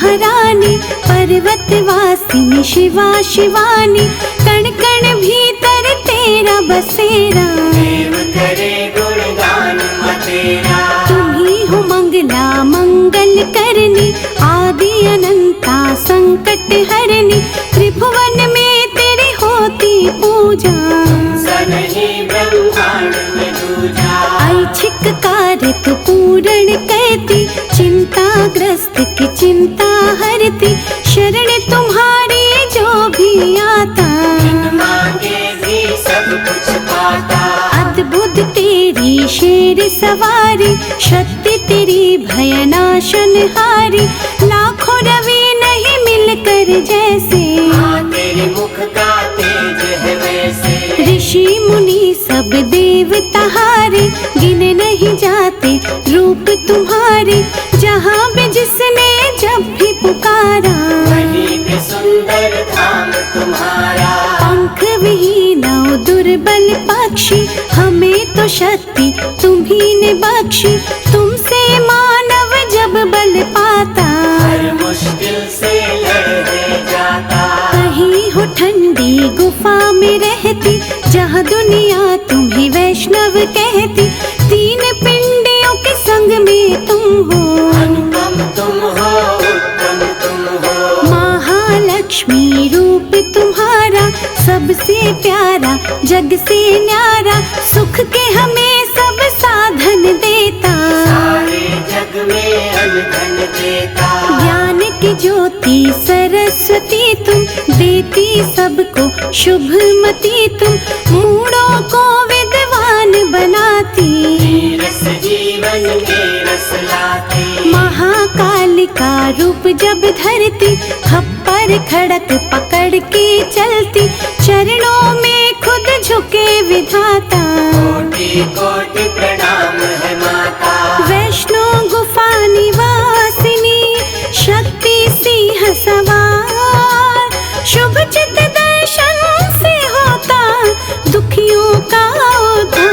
महारानी, पर्वतवासिनी शिवा शिवानी, कण कण भीतर तेरा बसेरा। देव करे गुणगान तेरा, तुम्ही हो मंगला मंगल करनी, आदि अनंता संकट हरनी, त्रिभुवन में तेरी होती पूजा। सनहि ब्रह्मांड में दूजा, ऐच्छिक कार्य तू पूर्ण करती, चिंताग्रस्त की चिंता हरती, शरण तुम्हारी जो भी आता। मांगे भी सब कुछ पाता, अद्भुत तेरी शेर सवारी, शक्ति तेरी भयनाशनहारी, लाखों रवि नहीं मिलकर जैसे। हाँ तेरे मुख का तेज है वैसे, ऋषि मुनि सब देवता हारे, गिने नहीं जाते रूप तुम्हारे, जहाँ भी जिसने जब भी पुकारा। वहीं पे सुंदर धाम तुम्हारा। पंख विहीन दुर्बल पक्षी, हमें तो शक्ति तुम्ही ने बख्शी, तुमसे मानव जब बल पाता। हर मुश्किल से लड़ जाता, कहीं हो ठंडी गुफा में रहती, जहाँ दुनिया तुम्हें वैष्णव कहती, तीन पिंडियों के संग में तुम हो। अनुपम तुम हो, उत्तम तुम हो, महालक्ष्मी रूप तुम्हारा, सबसे प्यारा जग से न्यारा, सुख के हमें सब साधन देता। सारे जग में अनधन देता, ज्ञान की ज्योति सरस्वती तुम, देती सबको शुभमती तुम, मूढ़ों को विद्वान बनाती। रस जीवन में रस लाती, महाकाल का रूप जब धरती, खप्पर खड़क पकड़ के चलती, चरणों में खुद झुके विधाता। कोटि कोटि प्रणाम है माता, वैष्णो गुफा निवासिनी, शक्ति सिंह सवार, शुभ चित दर्शन से होता दुखियों का उद्धार।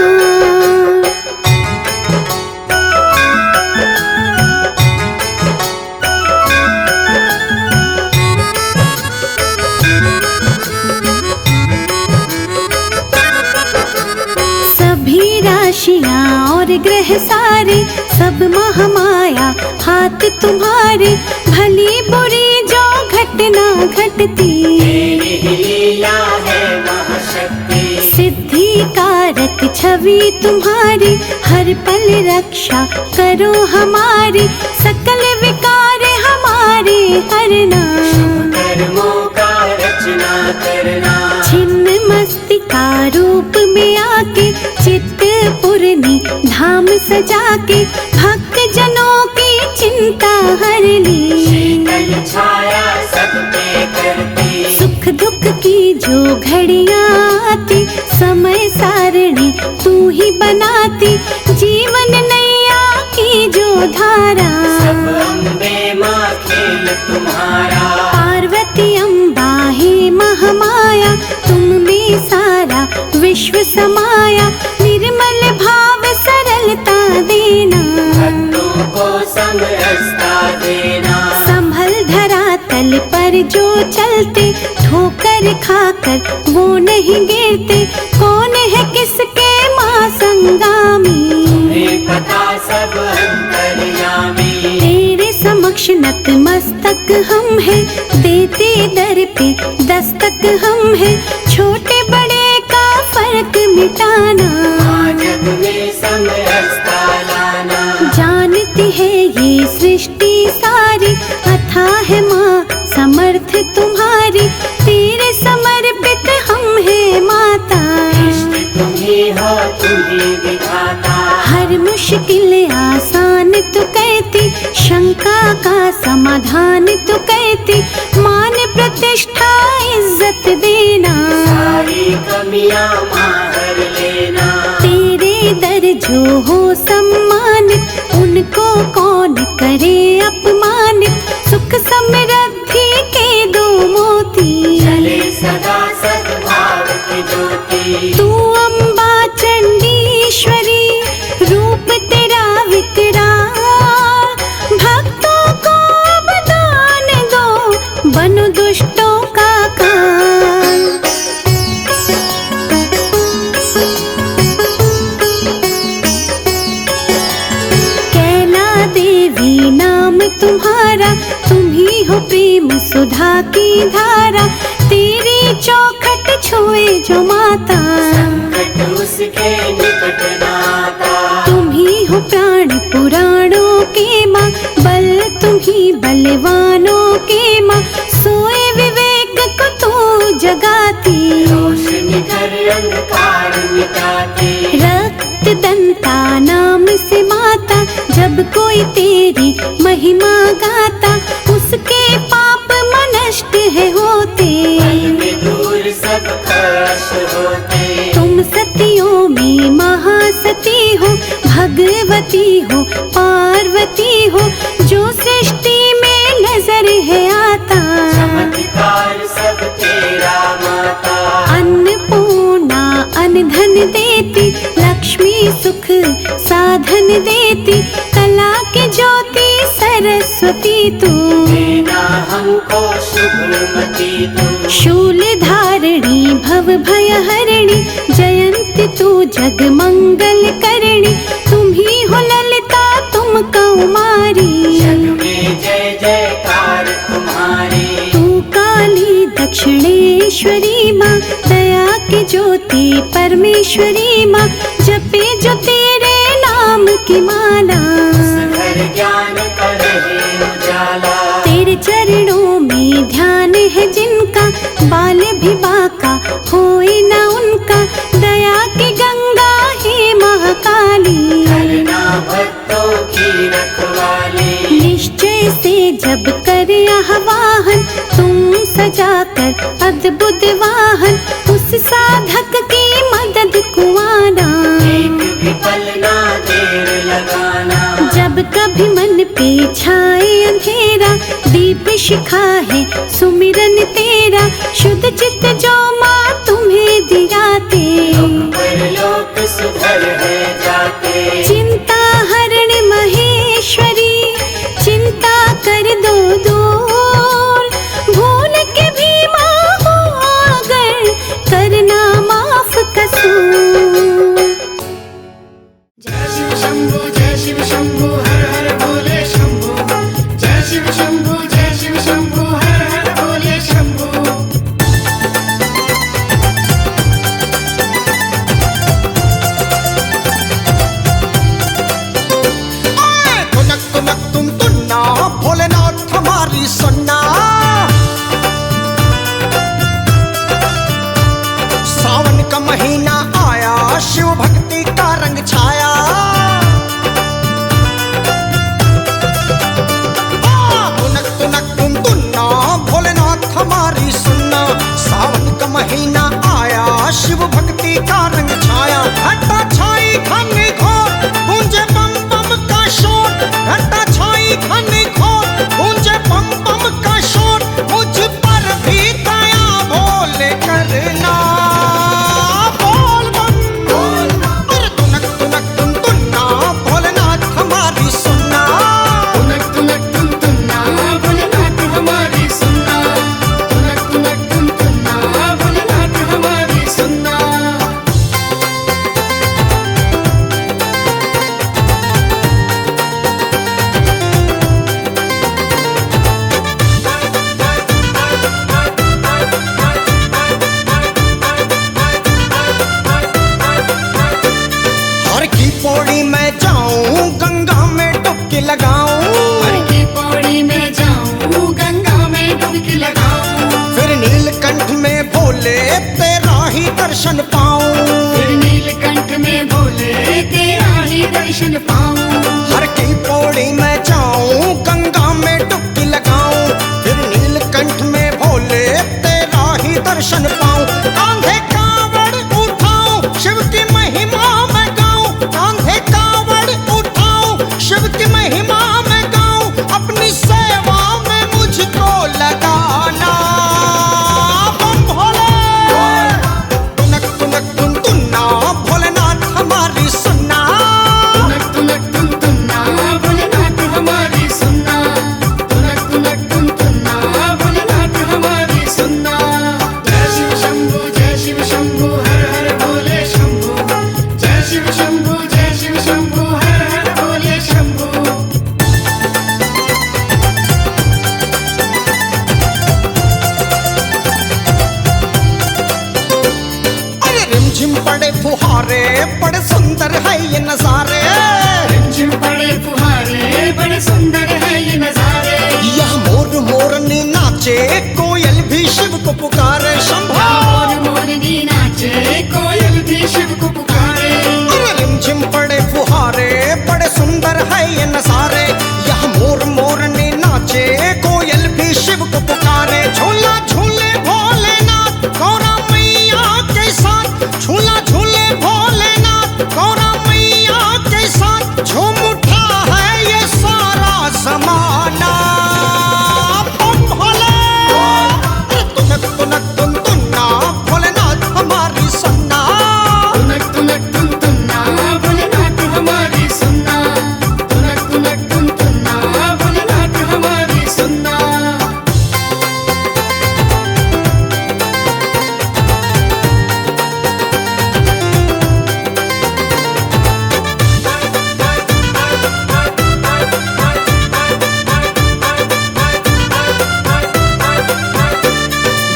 सभी राशियां और ग्रह सारे, सब महामाया हाथ तुम्हारे, भली बुरी जो घटना घटती। तेरी ही लीला है महाशक्ति, सिद्धि कारक छवि तुम्हारी, हर पल रक्षा करो हमारी, सकल विकार हमारे हरना। कर्मों का रचना करना, छिन्न मस्तिका रूप में आके, चित्त पूर्णी धाम सजा के, भक्त जनों की चिंता हर ली। शीतल छाया सब पे करती, सुख दुख की जो घड़ियां आती, समय सारणी तू ही बनाती, जीवन नैया की जो धारा। सब अम्बे माँ खेल तुम्हारा, पार्वती अम्बा हे महामाया, तुम में सारा विश्व समाया, निर्मल भाव सरलता देना। भक्तों को समरसता देना, संभल धरातल पर जो चलते, ठोकर खाकर वो नहीं गिरते, कौन है किसके माँ संगामी। तुम्हें पता सब अंतर्यामी, तेरे समक्ष नतमस्तक हम हैं, देते दर पे दस्तक हम हैं, छोटे बड़े का फर्क मिटाना। जग में समरसता लाना, जानती है ये सृष्टि सारी, अथाह है माँ समर्थ तुम्हारी, तेरे समर्पित हम हैं माता। इष्ट तुम ही हो, तुम ही विधाता, हर मुश्किल आसान तू कहती, शंका का समाधान तू कहती, मान प्रतिष्ठा इज्जत देना। सारी कमियां मार लेना, तेरे दर जो हो सम्मानित, उनको कौन करे अपमानित, सुख समृद्धि के दो मोती। चले सदा सद्भाव की ज्योति, तू अम्बा चंडीश्वरी, रूप तेरा विकराल, भक्तों को वरदान हो प्रेम सुधा की धारा, तेरी चौखट छुए जो माता, संकट उसके निकट नाता। तुम ही हो प्राण पुराणों के माँ, बल तुम ही बलवानों के माँ, सोए विवेक को तू जगाती, रोशनी कर अंधकार मिटाती। रक्त दंता नाम से माता, जब कोई तेरी महिमा गाता, उसके पाप नष्ट है होते, मन में दूर सब कष्ट होते। तुम सतियों में महासती हो, भगवती हो पार्वती हो, जो सृष्टि में नजर है आता, चमत्कार सब तेरा माता। अन्नपूर्णा अन्न धन देती, लक्ष्मी सुख साधन देती, कला की ज्योति सरस्वती तू, देना हमको शुभमती तू। शूल धारिणी भव भय हरिणी, जयंती तू जग मंगल करणी, तुम ही हो ललिता तुम कौमारी, जग में जय जयकार तुम्हारी। तू काली दक्षिणेश्वरी माँ, दया की ज्योति परमेश्वरी माँ, जपे जो तेरे नाम की माला, घर ज्ञान का रहे उजाला। तेरे चरणों में ध्यान है जिनका, बाल भी बाका होए ना उनका, दया की गंगा है महाकाली, करना भक्तों की रखवाली। निश्चय से जब करे आह्वान, तुम सजाकर अद्भुत वाहन, उस साधक की मदद को आना, एक भी पल ना देर लगाना। जब कभी मन पे छाए अंधेरा, दीप शिखा है सुमिरन तेरा, शुद्ध चित्त जो माँ तुम्हें दियाते, परलोक सुधर है जाते। चिंता हरण महेश्वरी, चिंता कर दो दूर, भूल के भी माँ हो अगर, करना माफ कसूर। जय शिव शंभु जय शिव शंभु हर हर भोले शंभु। जय शिव शंभु जय शिव शंभु हर हर भोले शंभु। तुनक तुनक तुम तुन्ना, भोलेनाथ हमारी सुनना। सावन का महीना आया, शिव भक्ति का रंग छाया। तुनक तुनक तुम तुन्ना, भोलेनाथ हमारी सुनना। सावन का महीना आया, शिव भक्ति का रंग छाया। घटा छाई घने घोर, गूंजे बम बम का शोर। घटा छाई घने घोर, गूंजे बम बम का शोर। मुझ पर भी दया भोले करना, बोल बम बोल। अरे तुनक तुनक तुम तुन्ना, भोलेनाथ हमारी सुनना। तुनक तुनक तुम तुन्ना, भोलेनाथ हमारी सुनना। तुनक तुनक तुम तुन्ना, भोलेनाथ हमारी सुनना। हर की पौड़ी में जाऊं, गंगा में डुबकी लगाऊं। हर की पौड़ी में जाऊं, गंगा में डुबकी लगाऊं। फिर नीलकंठ में भोले तेरा ही दर्शन पाऊं। फिर नीलकंठ में भोले तेरा ही दर्शन पाऊं। हर की पौड़ी में जाऊं, गंगा में डुबकी लगाऊं। फिर नीलकंठ में भोले तेरा ही दर्शन पाऊं। कांधे कावड़ उठाऊं, शिव की महिमा में गाऊं। कांधे कावड़ उठाऊं, शिव की महिमा में गाऊं। अपनी सेवा में मुझको लगाना, बम भोले। तुनक तुनक फुहारे बड़े सुंदर है ये नजारे। रिमझिम पड़े फुहारे बड़े सुंदर है ये नजारे। यह मोर मोरनी नाचे कोयल भी शिव को पुकारे। शंभो मोर मोरनी नाचे कोयल भी शिव को पुकारे। रिमझिम पड़े फुहारे बड़े सुंदर है ये नजारे। यह मोर मोरनी नाचे कोयल भी शिव को पुकारे। झूला झूले भोलेनाथ गौरा मैया के साथ। झूला झूले भोलेनाथ गौरा मैया के साथ। झूम उठा है ये सारा जमाना। बम भोले तुनक तुनक तुन तुन्ना भोलेनाथ हमारी सन्ना। तुनक तुनक तुन तुन्ना भोलेनाथ हमारी सुनना। तुनक तुनक तुन तुन्ना भोलेनाथ हमारी सुनना।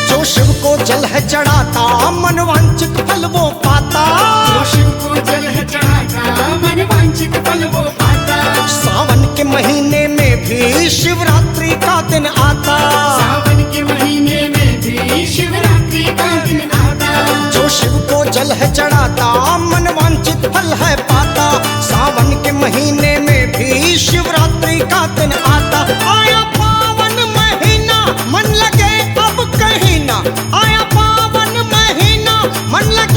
जो शिव को जल है चढ़ाता मनवांचित फल वो पाता। जो शिव को जल है चढ़ाता मन वांछित फल वो पाता। सावन के महीने में भी शिवरात्रि का दिन आता। सावन के महीने में भी शिवरात्रि का दिन आता। जो शिव को जल है चढ़ाता मनवांचित फल है पाता। सावन के महीने में भी शिवरात्रि का दिन आता। आया पावन महीना मन लगे अब कहीं ना। आया पावन महीना मन लगे